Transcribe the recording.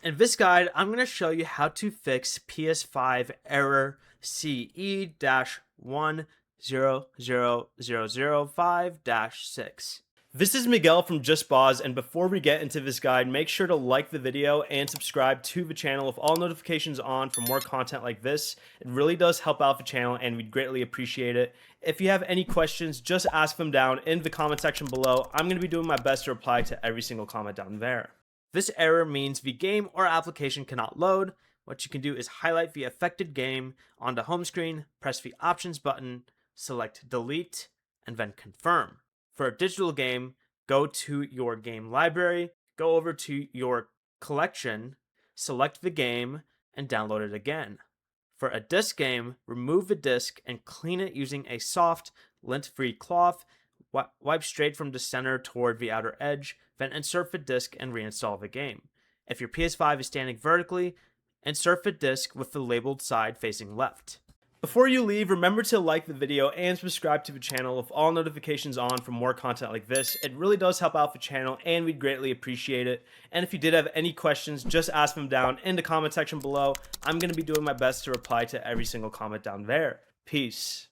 In this guide, I'm going to show you how to fix PS5 Error CE-100005-6. This is Miguel from Just Boz, and before we get into this guide, make sure to like the video and subscribe to the channel with all notifications on for more content like this. It really does help out the channel and we'd greatly appreciate it. If you have any questions, just ask them down in the comment section below. I'm going to be doing my best to reply to every single comment down there. This error means the game or application cannot load. What you can do is highlight the affected game on the home screen, press the options button, select delete, and then confirm. For a digital game, go to your game library, go over to your collection, select the game, and download it again. For a disc game, remove the disc and clean it using a soft, lint-free cloth. Wipe straight from the center toward the outer edge, then insert the disc and reinstall the game. If your PS5 is standing vertically, insert the disc with the labeled side facing left. Before you leave, remember to like the video and subscribe to the channel with all notifications on for more content like this. It really does help out the channel and we'd greatly appreciate it. And if you did have any questions, just ask them down in the comment section below. I'm going to be doing my best to reply to every single comment down there. Peace.